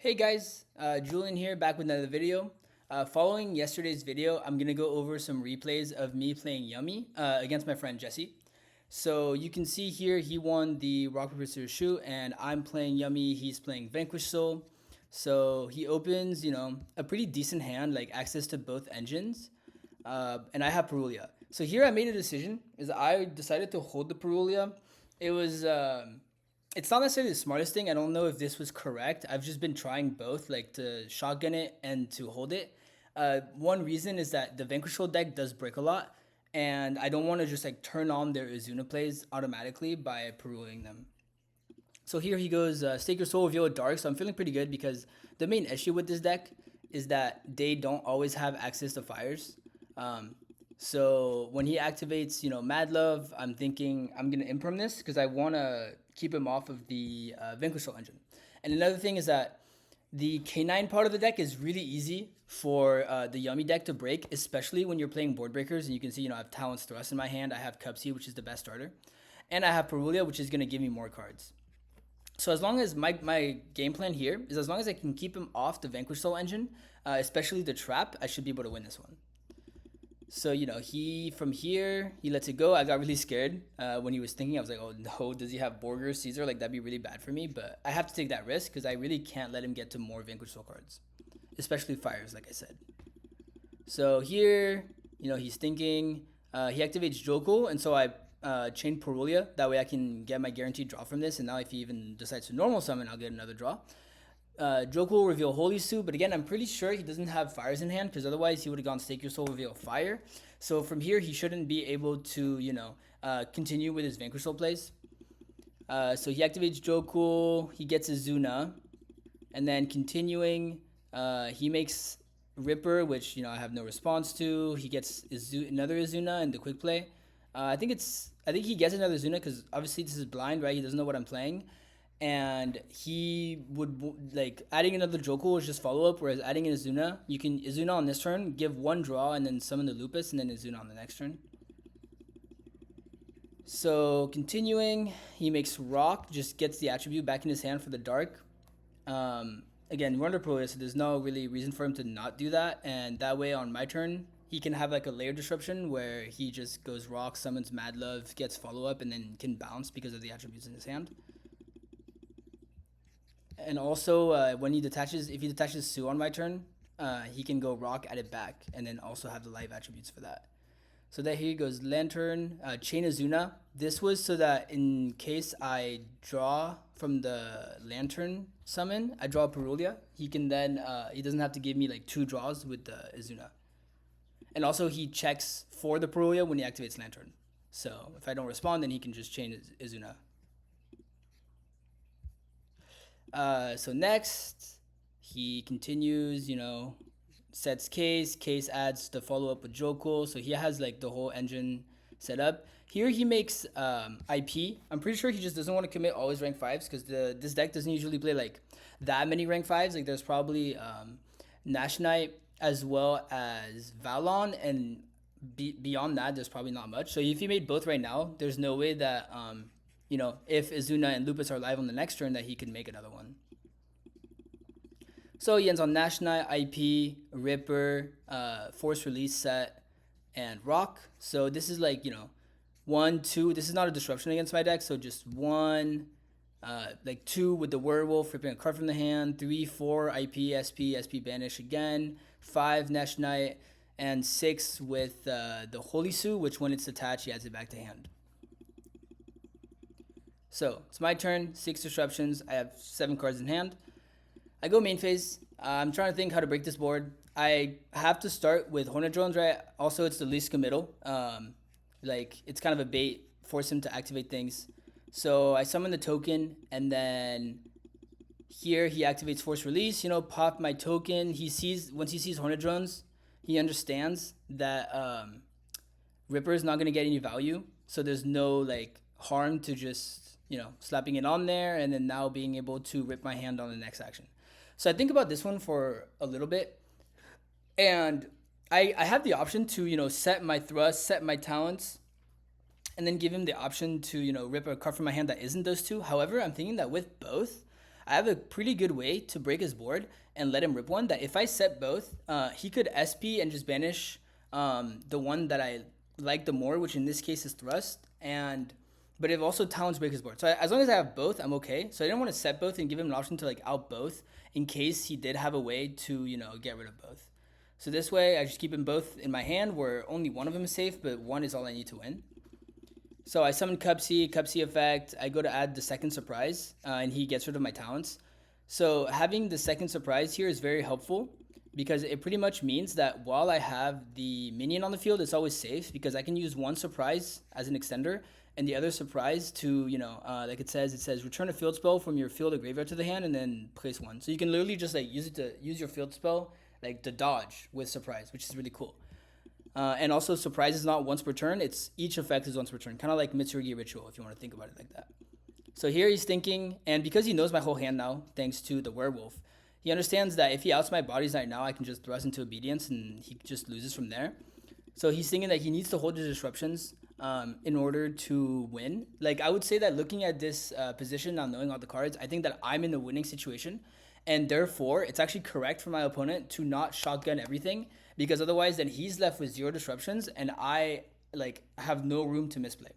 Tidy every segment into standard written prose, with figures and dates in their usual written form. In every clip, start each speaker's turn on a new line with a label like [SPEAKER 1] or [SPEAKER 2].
[SPEAKER 1] Hey guys, Julien here, back with another video. Following yesterday's video, I'm gonna go over some replays of me playing Yummy against my friend Jesse. So you can see here he won the rock paper scissors shoot, and I'm playing Yummy. He's playing Vanquish Soul. So he opens, a pretty decent hand, like access to both engines, and I have Perulia. So here I made a decision. Is I decided to hold the Perulia. It was. It's not necessarily the smartest thing. I don't know if this was correct. I've just been trying both, like to shotgun it and to hold it. One reason is that the Vanquish deck does break a lot, and I don't want to just like turn on their Izuna plays automatically by Peruling them. So here he goes, Stake Your Soul, Reveal a Dark. So I'm feeling pretty good because the main issue with this deck is that they don't always have access to fires. So when he activates, Mad Love, I'm thinking I'm going to imperm this because I want to keep him off of the Vanquish engine. And another thing is that the K9 part of the deck is really easy for the Yummy deck to break, especially when you're playing board breakers. And you can see, I have Talon's Thrust in my hand. I have Cubsy, which is the best starter. And I have Perulia, which is going to give me more cards. So as long as my game plan here is as long as I can keep him off the Vanquish Soul engine, especially the trap, I should be able to win this one. So, he from here, he lets it go. I got really scared when he was thinking. I was like, oh no, does he have Borger, Caesar? Like, that'd be really bad for me. But I have to take that risk because I really can't let him get to more Vanquish Soul cards, especially fires, like I said. So here, he's thinking. He activates Draco, and so I chain Perulia. That way I can get my guaranteed draw from this. And now if he even decides to normal summon, I'll get another draw. Draco will reveal Holy Suit, but again, I'm pretty sure he doesn't have fires in hand because otherwise he would have gone Stake Your Soul, reveal Fire. So from here, he shouldn't be able to, continue with his Vanquish Soul plays. So he activates Draco, he gets Izuna, and then continuing, he makes Ripper, which, I have no response to. He gets another Izuna in the quick play. I think he gets another Izuna because obviously this is blind, right? He doesn't know what I'm playing. And he would like adding another Draco is just follow up, whereas adding an Izuna, you can Izuna on this turn, give one draw, and then summon the Lupus, and then Izuna on the next turn. So continuing, he makes Rock, just gets the attribute back in his hand for the Dark. Again, we're under Perulia, so there's no really reason for him to not do that, and that way on my turn, he can have like a layer disruption where he just goes Rock, summons Mad Love, gets follow up, and then can bounce because of the attributes in his hand. And also, if he detaches Sue on my turn, he can go Rock, add it back, and then also have the live attributes for that. So that here goes Lantern, Chain Izuna. This was so that in case I draw from the Lantern summon, I draw Perulia. He can then, he doesn't have to give me like 2 draws with the Izuna. And also he checks for the Perulia when he activates Lantern. So if I don't respond, then he can just chain Izuna. So next, he continues, sets Case. Case adds the follow-up with Joko. So he has like the whole engine set up. Here he makes IP. I'm pretty sure he just doesn't want to commit all his rank 5s because this deck doesn't usually play like that many rank 5s. Like there's probably Nash Knight as well as Valon, and beyond that, there's probably not much. So if he made both right now, there's no way that if Izuna and Lupus are live on the next turn, that he could make another one. So he ends on Nash Knight, IP, Ripper, Force Release Set, and Rock. So this is like, 1, 2. This is not a disruption against my deck, so just 1, 2 with the Werewolf, ripping a card from the hand, 3, 4, IP, SP, SP Banish again, 5, Nash Knight, and 6 with the Holy Suit, which when it's attached, he adds it back to hand. So it's my turn, 6 disruptions. I have 7 cards in hand. I go main phase. I'm trying to think how to break this board. I have to start with Hornet Drones, right? Also, it's the least committal. It's kind of a bait, force him to activate things. So I summon the token, and then here he activates Force Release. Pop my token. Once he sees Hornet Drones, he understands that Ripper is not going to get any value. So there's no harm to just slapping it on there and then now being able to rip my hand on the next action. So I think about this one for a little bit, and I have the option to, set my thrust, set my talents, and then give him the option to, rip a card from my hand that isn't those two. However, I'm thinking that with both, I have a pretty good way to break his board and let him rip one that if I set both, he could SP and just banish the one that I like the more, which in this case is thrust, and but it also talents break his board. So as long as I have both, I'm okay. So I didn't want to set both and give him an option to like out both in case he did have a way to, you know, get rid of both. So this way I just keep them both in my hand where only one of them is safe, but one is all I need to win. So I summon Cupsy effect. I go to add the second surprise, and he gets rid of my talents. So having the second surprise here is very helpful because it pretty much means that while I have the minion on the field, it's always safe because I can use one surprise as an extender and the other surprise to, you know, like it says return a field spell from your field or graveyard to the hand and then place one. So you can literally just like use your field spell like to dodge with surprise, which is really cool. And also surprise is not once per turn, it's each effect is once per turn, kind of like Mitsurugi Ritual if you want to think about it like that. So here he's thinking, and because he knows my whole hand now, thanks to the werewolf, he understands that if he outs my Body's Knight now, I can just thrust into obedience and he just loses from there. So he's thinking that he needs to hold his disruptions in order to win. Like I would say that looking at this position, now knowing all the cards, I think that I'm in a winning situation. And therefore, it's actually correct for my opponent to not shotgun everything because otherwise then he's left with 0 disruptions and I like have no room to misplay.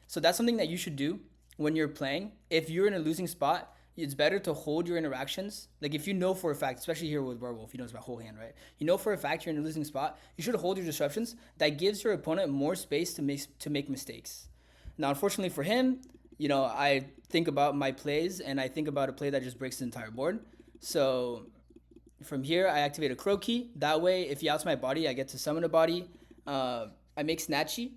[SPEAKER 1] So that's something that you should do when you're playing. If you're in a losing spot, it's better to hold your interactions. Like if you know for a fact, especially here with Werewolf, he knows my whole hand, right? You know for a fact you're in a losing spot, you should hold your disruptions. That gives your opponent more space to make mistakes. Now, unfortunately for him, you know, I think about my plays and I think about a play that just breaks the entire board. So from here, I activate a Crow Key. That way, if he outs my body, I get to summon a body. I make Snatchy.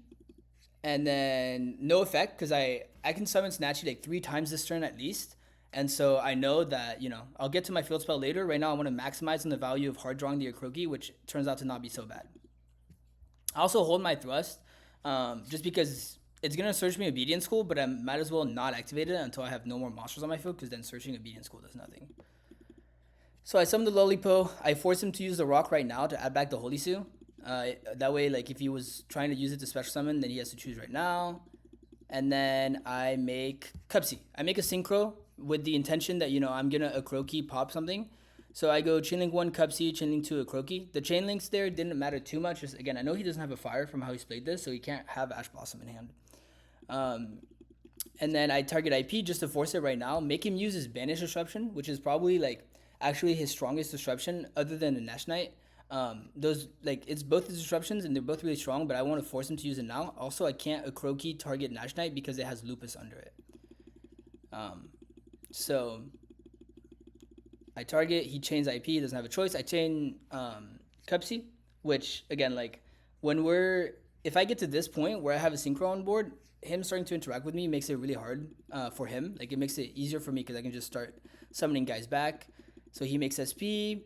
[SPEAKER 1] And then no effect because I can summon Snatchy like 3 times this turn at least. And so I know that, you know, I'll get to my field spell later. Right now, I want to maximize on the value of hard drawing the Akroki, which turns out to not be so bad. I also hold my thrust just because it's going to search me Obedience School, but I might as well not activate it until I have no more monsters on my field because then searching Obedience School does nothing. So I summon the Lolipo. I force him to use the rock right now to add back the Holy Sue. That way, like if he was trying to use it to special summon, then he has to choose right now. And then I make Cupsy. I make a Synchro with the intention that, you know, I'm going to Akroki pop something. So I go Chainlink 1, Cupsy, Chainlink 2, Akroki. The Chainlinks there didn't matter too much. Just, again, I know he doesn't have a fire from how he's played this, so he can't have Ash Blossom in hand. And then I target IP just to force it right now. Make him use his Banish Disruption, which is probably, like, actually his strongest disruption other than the Nash Knight. Those, like, it's both the disruptions and they're both really strong, but I want to force him to use it now. Also, I can't Akroki target Nash Knight because it has Lupus under it. So I target, he chains IP, he doesn't have a choice. I chain Cupsy, which again, like if I get to this point where I have a Synchro on board, him starting to interact with me makes it really hard for him. Like it makes it easier for me because I can just start summoning guys back. So he makes SP,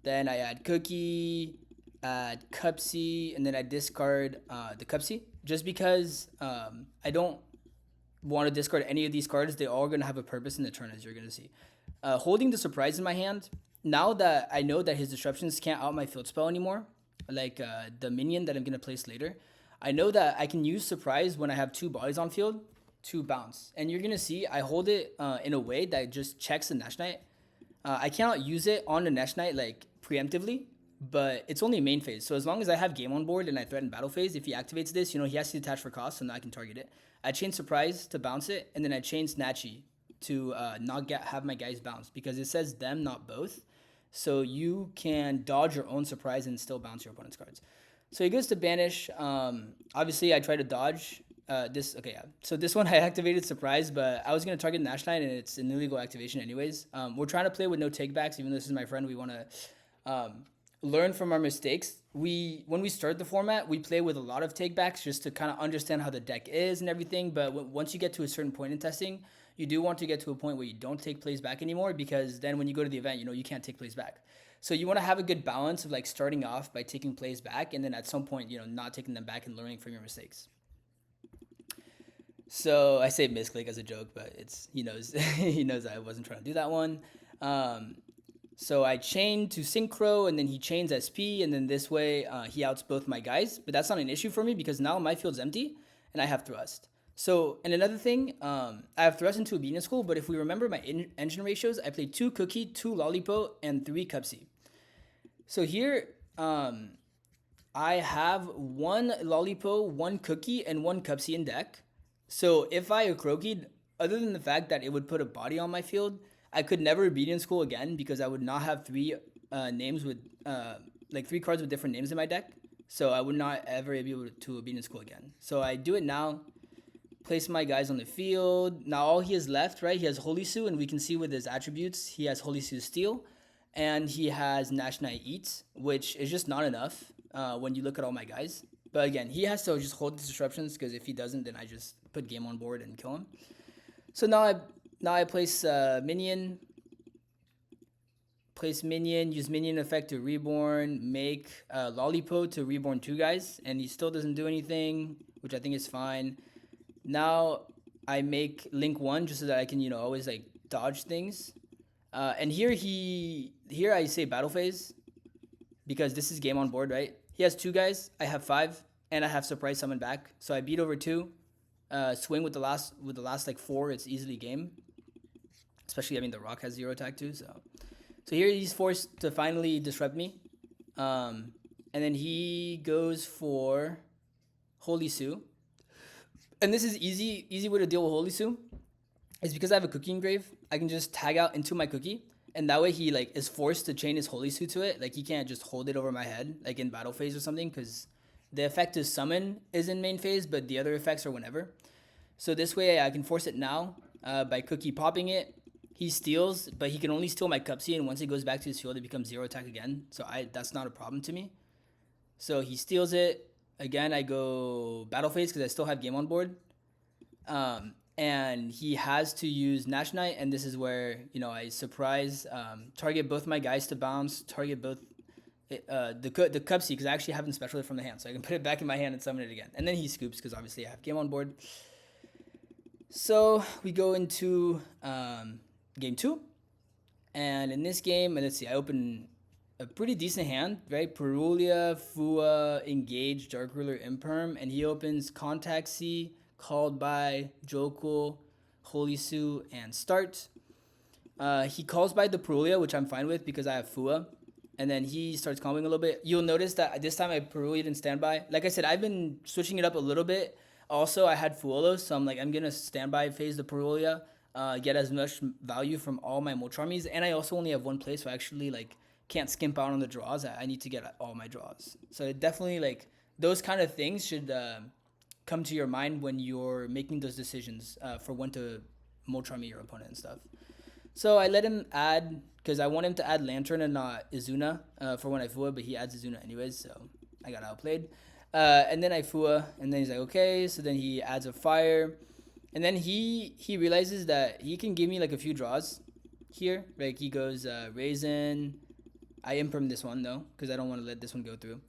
[SPEAKER 1] then I add Cookie, add Cupsy, and then I discard the Cupsy just because I don't want to discard any of these cards. They all are going to have a purpose in the turn, as you're going to see. Holding the surprise in my hand, now that I know that his disruptions can't out my field spell anymore, like the minion that I'm going to place later, I know that I can use surprise when I have 2 bodies on field to bounce. And you're going to see I hold it in a way that just checks the Nash Knight. I cannot use it on the Nash Knight like preemptively, but it's only main phase. So as long as I have game on board and I threaten battle phase, if he activates this, you know, he has to attach for cost, so now I can target it. I chain surprise to bounce it, and then I chain Snatchy to not have my guys bounce because it says them, not both. So you can dodge your own surprise and still bounce your opponent's cards. So he goes to banish. Obviously, I try to dodge this. Okay, yeah. So this one I activated surprise, but I was going to target Nash Knight, and it's an illegal activation anyways. We're trying to play with no takebacks, even though this is my friend. We want to learn from our mistakes. When we start the format, we play with a lot of takebacks just to kind of understand how the deck is and everything. But once you get to a certain point in testing, you do want to get to a point where you don't take plays back anymore, because then when you go to the event, you know, you can't take plays back. So you want to have a good balance of like starting off by taking plays back, and then at some point, you know, not taking them back and learning from your mistakes. So I say misclick as a joke, but he knows he knows I wasn't trying to do that one. So I chain to Synchro, and then he chains SP, and then this way he outs both my guys. But that's not an issue for me because now my field's empty and I have thrust. So, and another thing, I have thrust into obedience school, but if we remember my engine ratios, I played 2 cookie, 2 lollipop, and 3 cupsy. So here, I have 1 lollipop, 1 cookie, and 1 cupsy in deck. So if I croakied, other than the fact that it would put a body on my field, I could never obedience school again because I would not have 3 names with like 3 cards with different names in my deck. So I would not ever be able to obedience school again. So I do it now. Place my guys on the field. Now all he has left, right? He has Holy Sue, and we can see with his attributes, he has Holy Sue Steel, and he has Nash Knight Eats, which is just not enough when you look at all my guys. But again, he has to just hold the disruptions because if he doesn't, then I just put game on board and kill him. So now I place minion. Place minion, use minion effect to reborn, make Lollipop to reborn 2 guys, and he still doesn't do anything, which I think is fine. Now I make Link 1 just so that I can, always like dodge things. And here I say battle phase because this is game on board, right? He has 2 guys, I have 5, and I have surprise summon back. So I beat over 2. Swing with the last like 4, it's easily game. Especially, I mean, the rock has 0 attack too, so here he's forced to finally disrupt me. And then he goes for Holy Sue. And this is easy way to deal with Holy Sue. Is because I have a cookie engrave, I can just tag out into my cookie. And that way he like is forced to chain his Holy Sue to it. Like he can't just hold it over my head, like in battle phase or something, because the effect to summon is in main phase, but the other effects are whenever. So this way I can force it now by cookie popping it. He steals, but he can only steal my Cupsy, and once he goes back to his field, it becomes 0 attack again. So that's not a problem to me. So he steals it. Again, I go battle phase because I still have game on board. And he has to use Nash Knight, and this is where, I surprise, target both my guys to bounce, target both the Cupsy, because I actually have him special from the hand, so I can put it back in my hand and summon it again. And then he scoops, because obviously I have game on board. So we go into game 2. And in this game, let's see, I open a pretty decent hand, right? Perulia, Fua, Engage, Dark Ruler, Imperm, and he opens Contact C, Called by, Jokul, Holy Sue, and Start. He calls by the Perulia, which I'm fine with because I have Fua. And then he starts comboing a little bit. You'll notice that this time I Perulia'd in standby. Like I said, I've been switching it up a little bit. Also, I had Fuolos, so I'm going to standby phase the Perulia, get as much value from all my Molcharmies. And I also only have 1 play, so I actually can't skimp out on the draws. I need to get all my draws. So it definitely those kind of things should come to your mind when you're making those decisions for when to Molcharmy your opponent and stuff. So I let him add, because I want him to add Lantern and not Izuna for when I Fua, but he adds Izuna anyways, so I got outplayed. And then I Fua, and then he's like, okay, so then he adds a Fire. And then he realizes that he can give me a few draws here. Like he goes Raisin. I Imperm this one though, because I don't want to let this one go through.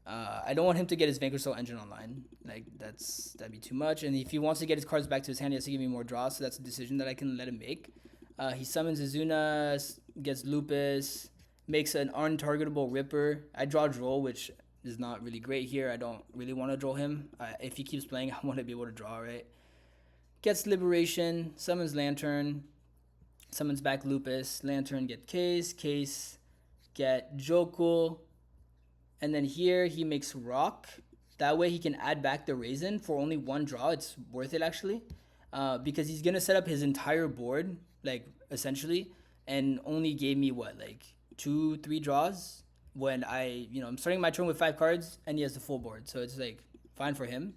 [SPEAKER 1] I don't want him to get his Vanquish Soul Engine online. That'd be too much. And if he wants to get his cards back to his hand, he has to give me more draws. So that's a decision that I can let him make. He summons Izuna, gets Lupus, makes an untargetable Ripper. I draw Droll, which is not really great here. I don't really want to draw him. If he keeps playing, I want to be able to draw, right? Gets Liberation, summons Lantern, summons back Lupus, Lantern, get Case, get Jokul. And then here he makes Rock. That way he can add back the Raisin for only 1 draw. It's worth it actually. Because he's going to set up his entire board, essentially. And only gave me 2-3 draws. When I'm starting my turn with 5 cards and he has the full board. So it's fine for him.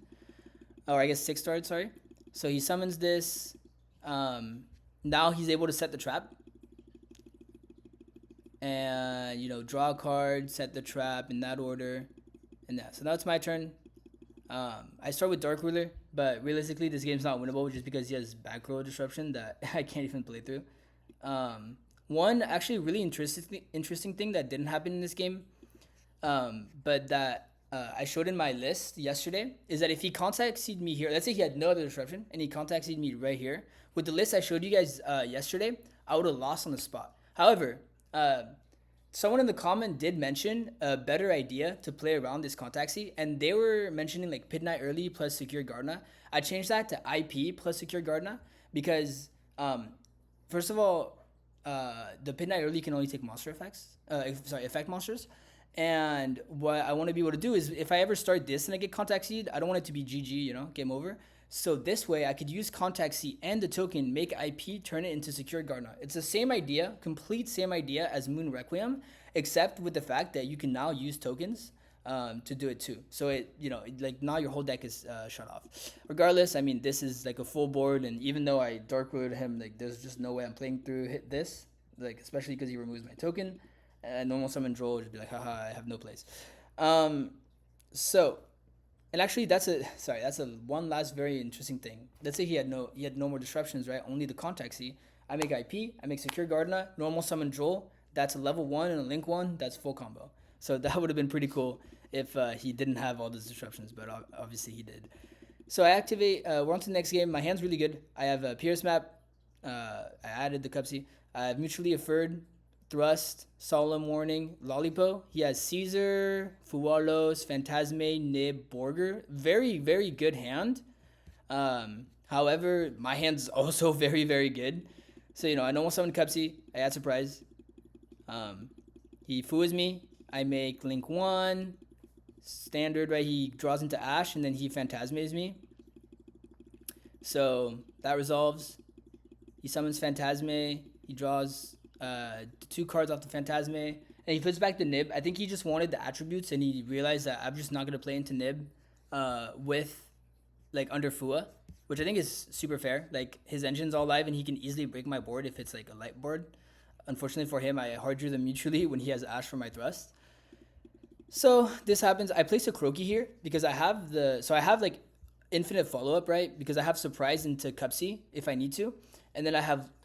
[SPEAKER 1] Or I guess 6 cards, sorry. So he summons this. Now he's able to set the trap. And draw a card, set the trap in that order, and that. So now it's my turn. I start with Dark Ruler, but realistically this game's not winnable just because he has back row disruption that I can't even play through. One actually really interesting thing that didn't happen in this game, but that I showed in my list yesterday, is that if he contacts me here, let's say he had no other disruption and he contacts me right here, with the list I showed you guys yesterday, I would have lost on the spot. However, someone in the comment did mention a better idea to play around this Contaxi, and they were mentioning like Pit Knight early plus Secure Gardna. I changed that to IP plus Secure Gardna because, first of all, the Pit Knight early can only take monster effects. Effect monsters. And what I want to be able to do is if I ever start this and I get Contact Seed, I don't want it to be GG, game over. So this way I could use Contact Seed and the token, make IP, turn it into Secure Gardna. It's the same idea, complete same idea as Moon Requiem, except with the fact that you can now use tokens to do it too. So it, like now your whole deck is shut off. Regardless, I mean, this is like a full board, and even though I Dark Road him, like there's just no way I'm playing through this, like especially because he removes my token. Normal summon Droll would just be like, haha, I have no place. So, and actually that's a one last very interesting thing. Let's say he had no more disruptions, right? Only the Contaxi. I make IP, I make Secure Gardna, normal summon Droll. That's a level 1 and a link 1. That's full combo. So that would have been pretty cool if he didn't have all those disruptions, but obviously he did. So I activate. We're on to the next game. My hand's really good. I have a Pierce map. I added the Cupsy. I have Mutually Afferred, Thrust, Solemn Warning, Lollipo. He has Caesar, Fualos, Phantasme, Nib, Borger. Very, very good hand. However, my hand's also very, very good. So, I normal summon Cupsy. I add Surprise. He Fuas me. I make Link 1. Standard, right? He draws into Ash, and then he Phantasmes me. So, that resolves. He summons Phantasme. He draws 2 cards off the Phantasme, and he puts back the Nib. I think he just wanted the attributes, and he realized that I'm just not going to play into Nib with, like, under Fua, which I think is super fair. Like, his engine's all live, and he can easily break my board if it's, like, a light board. Unfortunately for him, I hard drew them mutually when he has Ash for my Thrust. So, this happens. I place a Croaky here, because I have like, infinite follow-up, right? Because I have Surprise into Cupsy if I need to. And then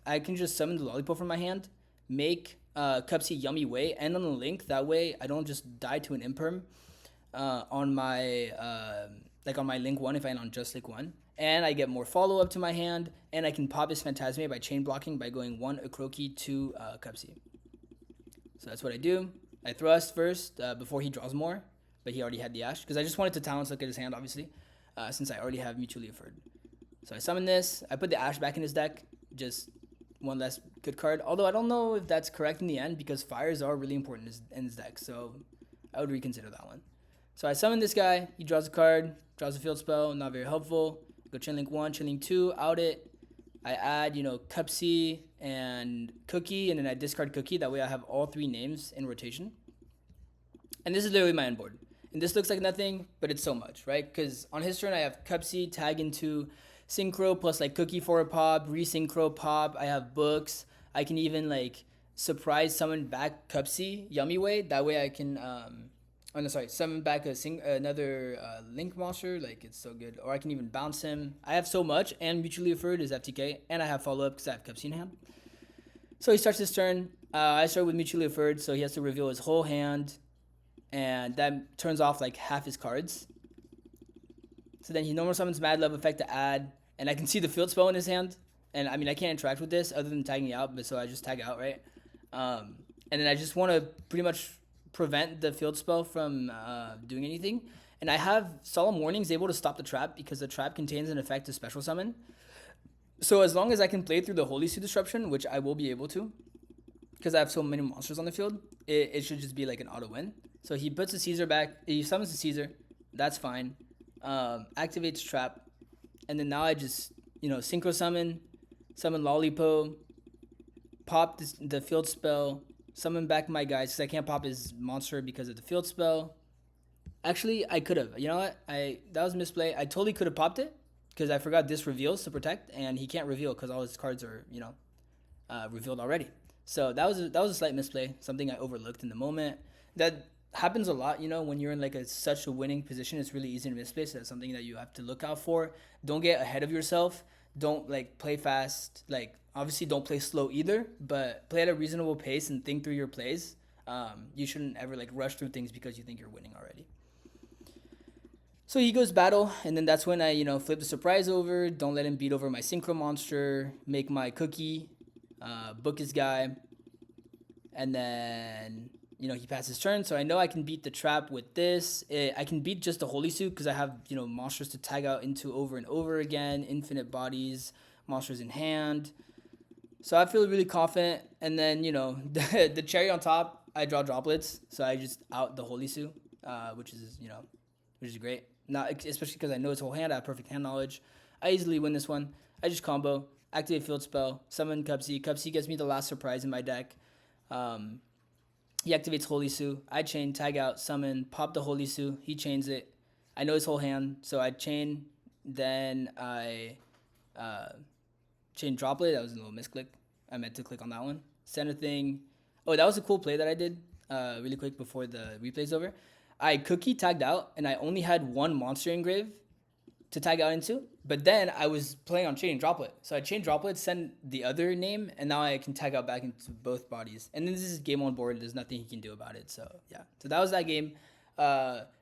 [SPEAKER 1] I can just summon the Lollipop from my hand, make Cupsy Yummy Way, and on the link. That way I don't just die to an Imperm on my on my link 1 if I end on just link 1. And I get more follow-up to my hand, and I can pop his Phantasme by chain blocking by going 1 Akroki, 2 Cupsy. So that's what I do. I Thrust first before he draws more, but he already had the Ash, because I just wanted to Talents look at his hand, obviously, since I already have Mutually Afferred. So I summon this. I put the Ash back in his deck, just one less good card. Although I don't know if that's correct in the end, because fires are really important in his deck, so I would reconsider that one. So I summon this guy. He draws a card, draws a field spell, not very helpful. Go Chain Link 1, Chain Link 2, out it. I add, Cupsy and Cookie, and then I discard Cookie. That way I have all 3 names in rotation. And this is literally my end board. And this looks like nothing, but it's so much, right? Because on his turn, I have Cupsy tag into Synchro plus like Cookie for a pop, Resynchro pop. I have books. I can even like surprise summon back Cupsy Yummy Way. That way I can summon back another Link monster. Like, it's so good. Or I can even bounce him. I have so much, and Mutually Afferred is FTK, and I have follow up because I have Cupsy in hand. So he starts his turn. I start with Mutually Afferred, so he has to reveal his whole hand, and that turns off like half his cards. So then he normal summons Mad Love Effect to add, and I can see the field spell in his hand. And I mean, I can't interact with this other than tagging out, but so I just tag out, right? And then I just want to pretty much prevent the field spell from doing anything. And I have Solemn Warnings able to stop the trap because the trap contains an effect to special summon. So as long as I can play through the Holy Suit Disruption, which I will be able to, because I have so many monsters on the field, it should just be like an auto win. So he puts the Caesar back, he summons the Caesar, that's fine. Activates trap, and then now I just synchro summon Lollipo, pop the field spell, summon back my guys because I can't pop his monster because of the field spell. Actually, I could have. You know what? That was a misplay. I totally could have popped it because I forgot this reveals to protect, and he can't reveal because all his cards are revealed already. So that was a slight misplay, something I overlooked in the moment. That happens a lot, when you're in like such a winning position. It's really easy to misplace. That's something that you have to look out for. Don't get ahead of yourself. Don't like play fast. Like, obviously don't play slow either, but play at a reasonable pace and think through your plays. You shouldn't ever like rush through things because you think you're winning already. So he goes battle, and then that's when I flip the surprise over. Don't let him beat over my synchro monster. Make my Cookie, book his guy. And then, you know, he passes turn. So I know I can beat the trap with this. I can beat just the Holy Suit because I have, you know, monsters to tag out into over and over again. Infinite bodies, monsters in hand. So I feel really confident. And then, you know, the cherry on top, I draw droplets. So I just out the Holy Suit, which is, you know, which is great. Not especially because I know his whole hand. I have perfect hand knowledge. I easily win this one. I just combo, activate field spell, summon Cupsy. Cupsy gets me the last surprise in my deck. He activates Holy Sue. I chain, tag out, summon, pop the Holy Sue. He chains it. I know his whole hand, so I chain. Then I chain droplet. That was a little misclick. I meant to click on that one. Center thing. Oh, that was a cool play that I did really quick before the replay's over. I cookie tagged out, and I only had one monster engrave to tag out into. But then I was playing on chaining droplet. So I chain droplet, send the other name, and now I can tag out back into both bodies. And then this is game on board. There's nothing he can do about it. So yeah. So that was that game.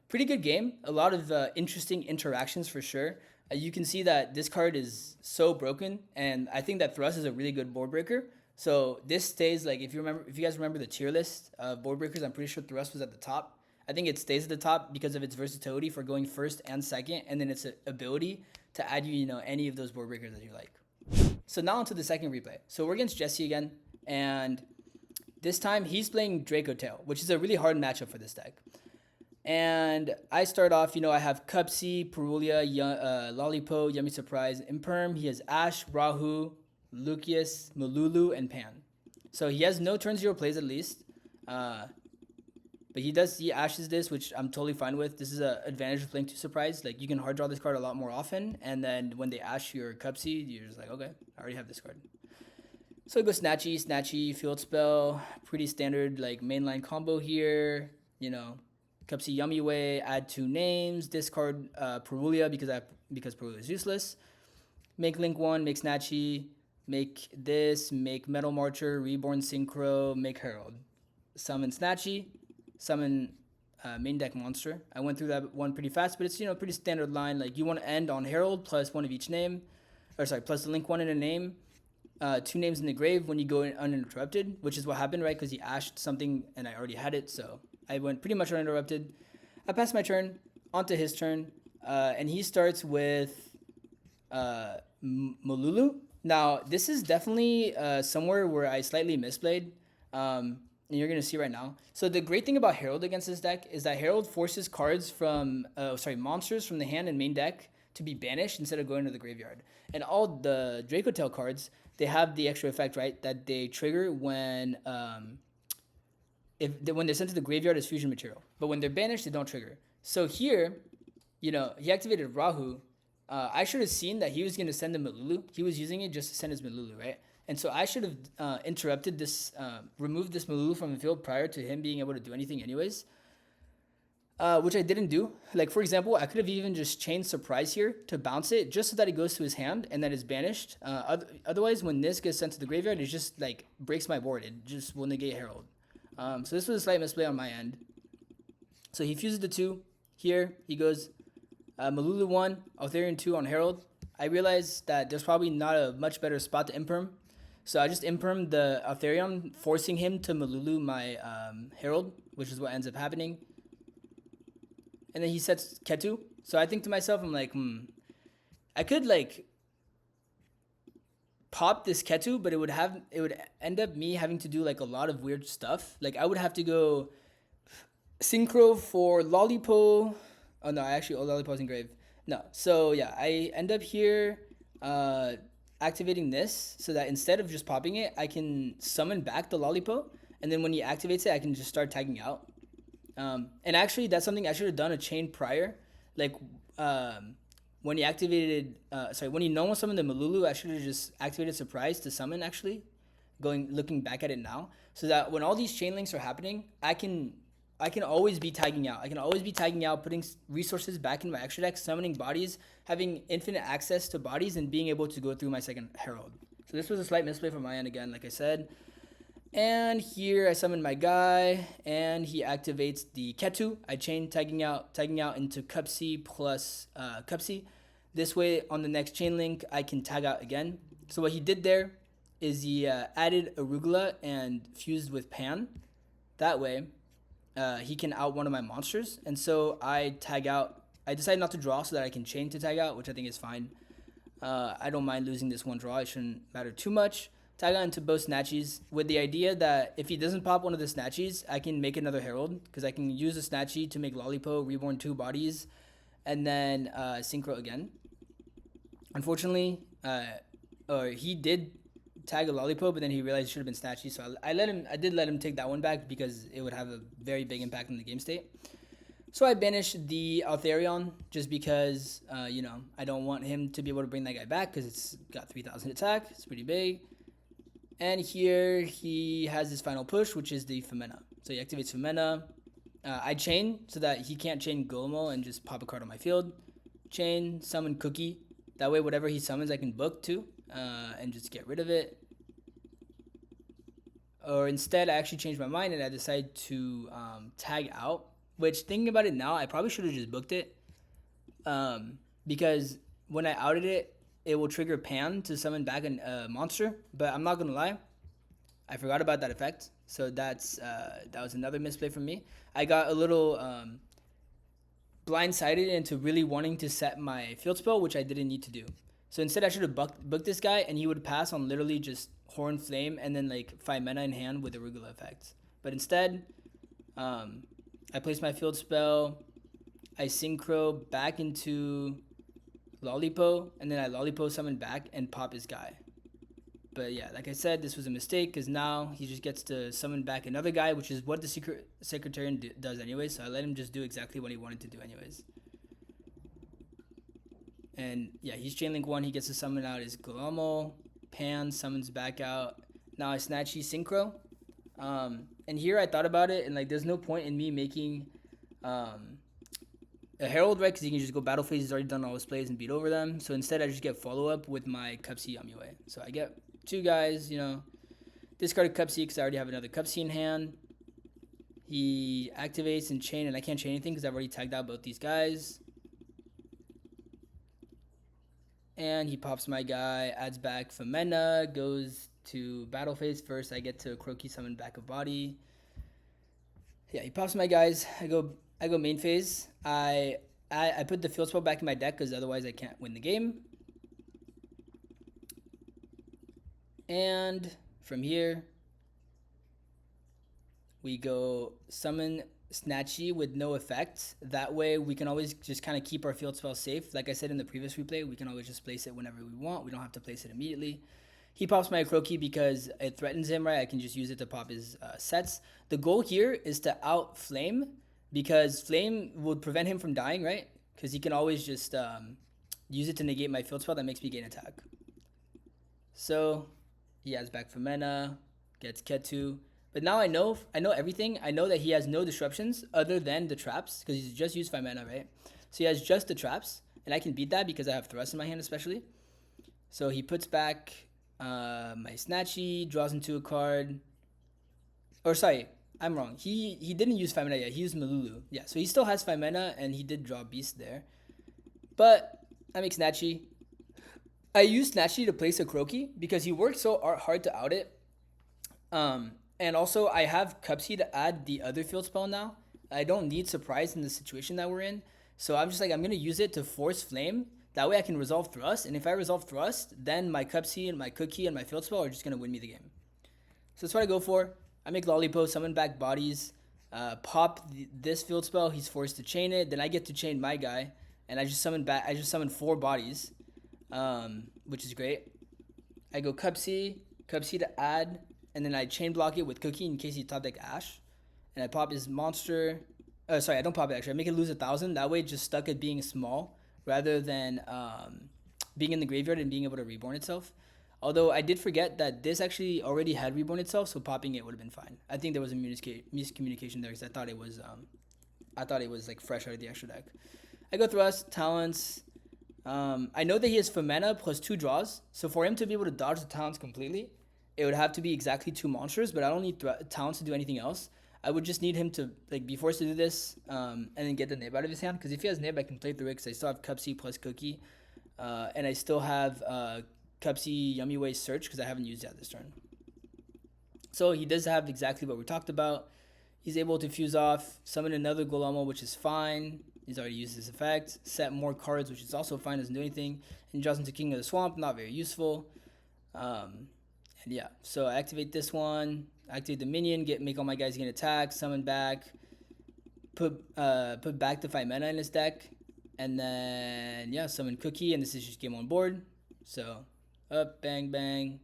[SPEAKER 1] Pretty good game. A lot of interesting interactions for sure. You can see that this card is so broken, and I think that Thrust is a really good board breaker. So this stays, like, if you guys remember the tier list of board breakers, I'm pretty sure Thrust was at the top. I think it stays at the top because of its versatility for going first and second, and then its ability to add you, you know, any of those board breakers that you like. So now onto the second replay. So we're against Jesse again, and this time he's playing Draco Tail, which is a really hard matchup for this deck. And I start off, you know, I have Cupsy, Perulia, Lollipo, Yummy Surprise, Imperm. He has Ash, Rahu, Lucius, Malulu, and Pan. So he has no turn 0 plays at least. But he ashes this, which I'm totally fine with. This is an advantage of playing 2 surprise. Like, you can hard draw this card a lot more often, and then when they ash your Cupsy, you're just like, okay, I already have this card. So I go Snatchy, Field Spell, pretty standard like mainline combo here. You know, Cupsy Yummy Way, add 2 names, discard Perulia because Perulia is useless. Make Link 1, make Snatchy, make this, make Metal Marcher, Reborn Synchro, make Herald. Summon Snatchy. Summon main deck monster. I went through that one pretty fast, but it's, you know, pretty standard line. Like, you want to end on Herald plus one of each name, or sorry, plus the link 1 in a name, 2 names in the grave when you go in uninterrupted, which is what happened, right? Because he ashed something and I already had it, so I went pretty much uninterrupted. I passed my turn, onto his turn, and he starts with Malulu. Now, this is definitely somewhere where I slightly misplayed. And you're going to see right now. So the great thing about Herald against this deck is that Herald forces cards from, monsters from the hand and main deck to be banished instead of going to the graveyard. And all the Draco Tail cards, they have the extra effect, right, that they trigger when when they're sent to the graveyard as fusion material. But when they're banished, they don't trigger. So here, you know, he activated Rahu. I should have seen that he was going to send the Malulu. He was using it just to send his Malulu, right? And so I should have interrupted this, removed this Malulu from the field prior to him being able to do anything anyways, which I didn't do. Like, for example, I could have even just chained Surprise here to bounce it just so that it goes to his hand and that it's banished. Otherwise, when this gets sent to the graveyard, it just, like, breaks my board. It just will negate Herald. So this was a slight misplay on my end. So he fuses the 2. Here, he goes Malulu 1, Altharian 2 on Herald. I realized that there's probably not a much better spot to Imperm. So I just Imperm the Altharion, forcing him to Malulu my Herald, which is what ends up happening. And then he sets Ketu. So I think to myself, I'm like, I could, like, pop this Ketu, but it would end up me having to do, like, a lot of weird stuff. Like, I would have to go Synchro for Lollipo. Oh, no, Lollipo's engraved. No. So, yeah, I end up here activating this so that instead of just popping it, I can summon back the Lollipo, and then when he activates it, I can just start tagging out. And actually, that's something I should have done a chain prior. Like, when he activated, when he normal summoned the Malulu, I should have just activated Surprise to summon, actually, looking back at it now, so that when all these chain links are happening, I can always be tagging out. I can always be tagging out, putting resources back in my extra deck, summoning bodies, having infinite access to bodies, and being able to go through my second Herald. So this was a slight misplay from my end again, like I said. And here I summon my guy, and he activates the Ketu. I chain tagging out into Cupsy plus Cupsy. This way, on the next chain link, I can tag out again. So what he did there is he added Arugula and fused with Pan. That way, he can out one of my monsters. And so I tag out. I decided not to draw so that I can chain to tag out, which I think is fine. I don't mind losing this one draw. It shouldn't matter too much. Tag out into both Snatchies with the idea that if he doesn't pop one of the Snatchies, I can make another Herald because I can use a Snatchie to make Lollipop, reborn 2 bodies, and then Synchro again. Unfortunately, he did tag a Lollipop, but then he realized it should have been Snatchy, so I did let him take that one back because it would have a very big impact on the game state. So I banished the Altharion just because, I don't want him to be able to bring that guy back because it's got 3,000 attack. It's pretty big. And here he has his final push, which is the Femena. So he activates Femena. I chain so that he can't chain Golemo and just pop a card on my field. Chain, summon Cookie. That way, whatever he summons, I can book too and just get rid of it. Or instead, I actually changed my mind and I decided to tag out. Which, thinking about it now, I probably should have just booked it. Because when I outed it, it will trigger Pan to summon back a monster. But I'm not going to lie, I forgot about that effect. So that was another misplay from me. I got a little blindsided into really wanting to set my field spell, which I didn't need to do. So instead, I should have booked this guy, and he would pass on literally just Horn Flame and then like 5 mana in hand with Arugula effects. But instead, I placed my field spell, I Synchro back into Lollipop, and then I Lollipop summon back and pop his guy. But yeah, like I said, this was a mistake because now he just gets to summon back another guy, which is what the Secretarian does anyway. So I let him just do exactly what he wanted to do anyways. And yeah, he's Chainlink 1. He gets to summon out his Golemo. Pan summons back out. Now I Snatchy Synchro. And here I thought about it, and like there's no point in me making a Herald, right? Because he can just go battle phase. He's already done all his plays and beat over them. So instead, I just get follow-up with my Cupsy Yamiway. So I get 2 guys, discard a Cupsy because I already have another Cupsy in hand. He activates and chain, and I can't chain anything because I've already tagged out both these guys. And he pops my guy, adds back Femena, goes to battle phase. First, I get to Croaky summon back a body. Yeah, he pops my guys. I go main phase. I put the field spell back in my deck because otherwise I can't win the game. And from here, we go summon Snatchy with no effect. That way we can always just kind of keep our field spell safe. Like I said in the previous replay, we can always just place it whenever we want. We don't have to place it immediately. He pops my Croaky because it threatens him, right? I can just use it to pop his sets. The goal here is to out Flame because Flame would prevent him from dying, right? Because he can always just use it to negate my field spell that makes me gain attack. So he has back Femena, gets Ketu. But now I know everything. I know that he has no disruptions other than the traps because he's just used 5 mana, right? So he has just the traps, and I can beat that because I have Thrust in my hand especially. So he puts back my Snatchy, draws into a card. Or sorry, I'm wrong. He didn't use 5 mana yet. He used Malulu. Yeah, so he still has 5 mana, and he did draw Beast there. But I make Snatchy. I use Snatchy to place a Croaky because he worked so hard to out it. And also, I have Cupsy to add the other field spell now. I don't need Surprise in the situation that we're in. So I'm just like, I'm going to use it to force Flame. That way I can resolve Thrust. And if I resolve Thrust, then my Cupsy and my Cookie and my field spell are just going to win me the game. So that's what I go for. I make Lollipop, summon back bodies, pop this field spell. He's forced to chain it. Then I get to chain my guy. And I just summon 4 bodies, which is great. I go Cupsy to add. And then I chain block it with Cookie in case he top deck Ash. And I pop his monster. Sorry, I don't pop it actually. I make it lose 1,000. That way it's just stuck at being small rather than being in the graveyard and being able to reborn itself. Although I did forget that this actually already had reborn itself, so popping it would have been fine. I think there was a miscommunication there because I thought it was like fresh out of the extra deck. I go Thrust, Talents. I know that he has Femena plus 2 draws. So for him to be able to dodge the Talents completely, it would have to be exactly 2 monsters, but I don't need Talents to do anything else. I would just need him to be forced to do this and then get the Nib out of his hand. Because if he has Nib, I can play through it because I still have Cupsy plus Cookie. And I still have Cupsy Yummy Way search because I haven't used that this turn. So he does have exactly what we talked about. He's able to fuse off, summon another Golamo, which is fine. He's already used this effect. Set more cards, which is also fine, doesn't do anything. And draws into King of the Swamp, not very useful. And yeah, so I activate this one, activate the minion, make all my guys get attacked, summon back, put back the 5 mana in his deck, and then yeah, summon Cookie, and this is just game on board. So up, bang, bang,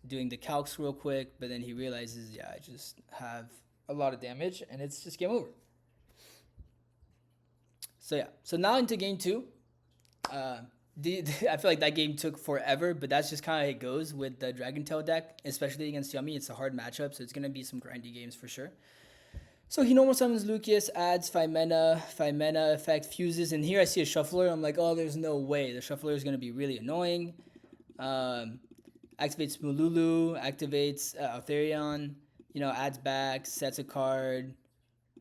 [SPEAKER 1] doing the calcs real quick, but then he realizes, yeah, I just have a lot of damage, and it's just game over. So yeah, so now into game 2. I feel like that game took forever, but that's just kind of how it goes with the Dragon Tail deck, especially against Yummy. It's a hard matchup, so it's going to be some grindy games for sure. So he normal summons Lucius, adds 5 mana effect, fuses, and here I see a Shuffler. I'm like, oh, there's no way. The Shuffler is going to be really annoying. Activates Mululu, activates Altharion, adds back, sets a card.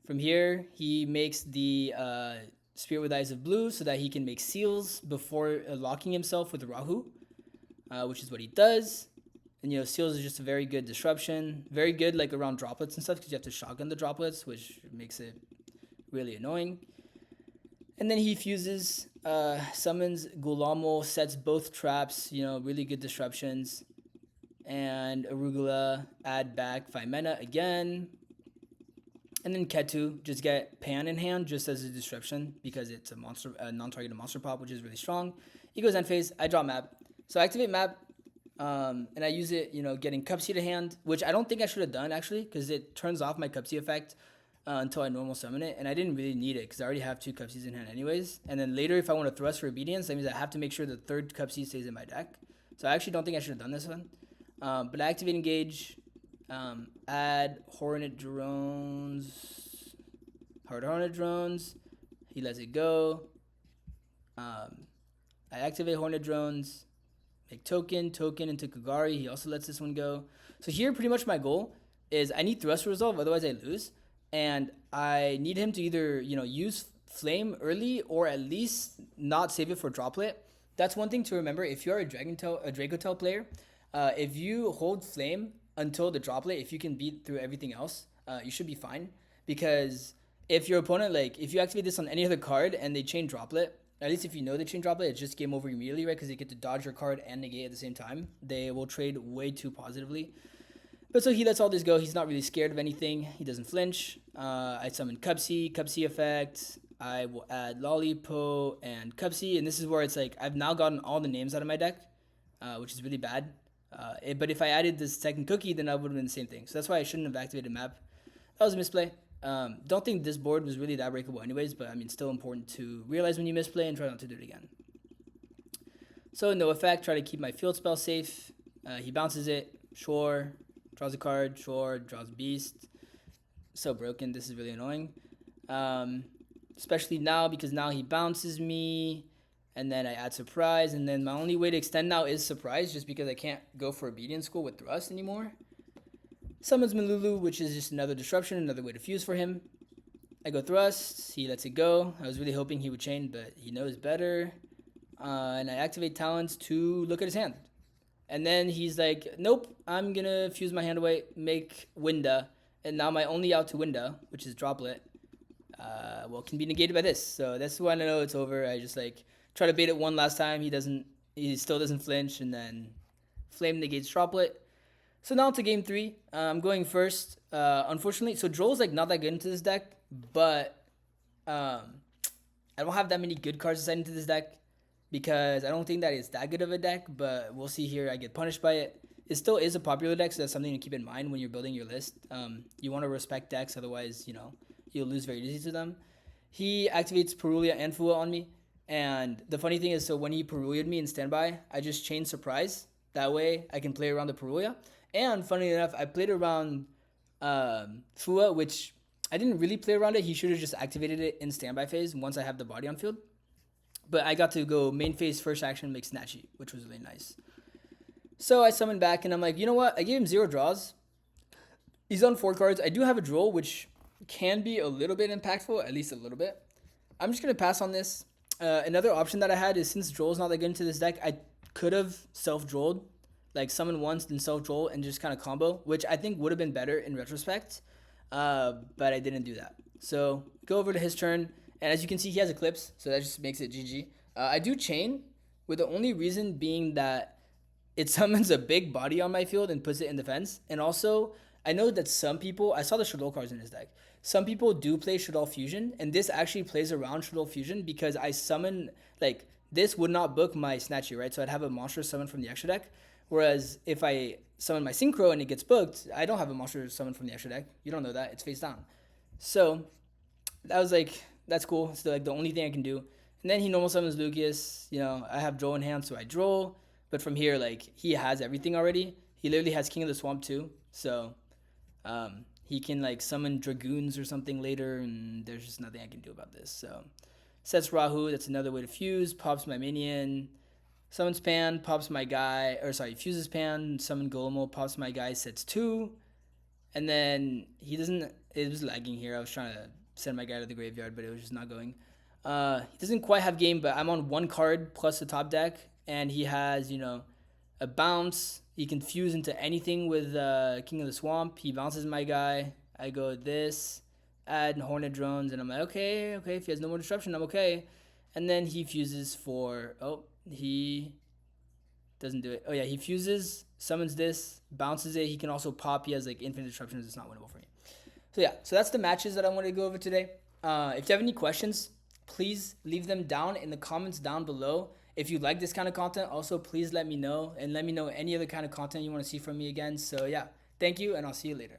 [SPEAKER 1] From here, he makes the Spirit with Eyes of Blue so that he can make seals before locking himself with Rahu, which is what he does. And, seals is just a very good disruption. Very good, like, around droplets and stuff because you have to shotgun the droplets, which makes it really annoying. And then he fuses, summons Gulamo, sets both traps, really good disruptions. And Arugula, add back 5 mana again. And then Ketu, just get Pan in hand just as a disruption because it's a non-targeted monster pop, which is really strong. He goes end phase, I draw map. So I activate map, and I use it, getting Cupsy to hand, which I don't think I should have done actually because it turns off my Cupsy effect until I normal summon it, and I didn't really need it because I already have 2 Cupsies in hand anyways. And then later, if I want to thrust for obedience, that means I have to make sure the 3rd Cupsy stays in my deck. So I actually don't think I should have done this one. But I activate Engage, add Hornet Drones, Hornet Drones, he lets it go. I activate Hornet Drones, make token into Kagari, he also lets this one go. So here, pretty much my goal is I need Thrust Resolve, otherwise I lose. And I need him to either, use Flame early or at least not save it for Droplet. That's one thing to remember. If you're a Draco Tail player, if you hold Flame until the Droplet, if you can beat through everything else, you should be fine. Because if your opponent, if you activate this on any other card and they chain Droplet, at least if you know they chain Droplet, it's just game over immediately, right? Because they get to dodge your card and negate at the same time. They will trade way too positively. But so he lets all this go. He's not really scared of anything. He doesn't flinch. I summon Cupsy effect. I will add Lollipo and Cupsy. And this is where it's like I've now gotten all the names out of my deck, which is really bad. But if I added this second Cookie, then I would have been the same thing. So that's why I shouldn't have activated map. That was a misplay. Don't think this board was really that breakable anyways, but I mean, still important to realize when you misplay and try not to do it again. So no effect, try to keep my field spell safe. He bounces it, sure. Draws a card, sure. Draws Beast. So broken, this is really annoying. Especially now, because now he bounces me, and then I add Surprise, and then my only way to extend now is Surprise, just because I can't go for Obedience School with Thrust anymore. Summons Malulu, which is just another disruption, another way to fuse for him. I go Thrust, he lets it go. I was really hoping he would chain, but he knows better. And I activate Talents to look at his hand. And then he's like, nope, I'm going to fuse my hand away, make Winda. And now my only out to Winda, which is Droplet, can be negated by this. So that's when I know it's over. I just try to bait it one last time. He still doesn't flinch, and then Flame negates Droplet. So now to game 3. I'm going first. Unfortunately, so Droll's not that good into this deck, but I don't have that many good cards to send into this deck because I don't think that it's that good of a deck, but we'll see here. I get punished by it. It still is a popular deck, so that's something to keep in mind when you're building your list. You want to respect decks, otherwise, you'll lose very easy to them. He activates Perulia and Fua on me, and the funny thing is, so when he Perulia'd me in standby, I just chain Surprise. That way, I can play around the Perulia. And funny enough, I played around Fua, which I didn't really play around it. He should have just activated it in standby phase once I have the body on field. But I got to go main phase, first action, make Snatchy, which was really nice. So I summon back, and I'm like, you know what? I gave him 0 draws. He's on 4 cards. I do have a Droll, which can be a little bit impactful, at least a little bit. I'm just going to pass on this. Another option that I had is, since Droll's not that good into this deck, I could have self-drolled, like summon once then self-droll and just kind of combo, which I think would have been better in retrospect, but I didn't do that. So go over to his turn, and as you can see, he has Eclipse, so that just makes it GG. I do chain, with the only reason being that it summons a big body on my field and puts it in defense. And also, I know that some people, I saw the Shadol cards in his deck. Some people do play Shadol Fusion, and this actually plays around Shadol Fusion because I summon, like, this would not book my Snatchy, right? So I'd have a monster summon from the extra deck. Whereas if I summon my Synchro and it gets booked, I don't have a monster summon from the extra deck. You don't know that. It's face down. So that was like, that's cool. It's like the only thing I can do. And then he normal summons Lucius. You know, I have Droll in hand, so I Droll. But from here, like, he has everything already. He literally has King of the Swamp too. So he can, like, summon Dragoons or something later, and there's just nothing I can do about this. So sets Rahu. That's another way to fuse. Pops my minion. Summons Pan. Pops my guy. Or sorry, fuses Pan. Summon Golemo. Pops my guy. Sets 2. And then he doesn't... It was lagging here. I was trying to send my guy to the graveyard, but it was just not going. He doesn't quite have game, but I'm on 1 card plus the top deck, and he has, you know, a bounce. He can fuse into anything with King of the Swamp. He bounces my guy. I go this, add Hornet Drones, and I'm like, okay, if he has no more disruption, I'm okay. And then he fuses for, he doesn't do it. Oh yeah, he fuses, summons this, bounces it. He can also pop. He has like infinite disruptions. It's not winnable for me. So yeah, so that's the matches that I wanted to go over today. If you have any questions, please leave them down in the comments down below. If you like this kind of content, also please let me know, and let me know any other kind of content you want to see from me again. So yeah, thank you, and I'll see you later.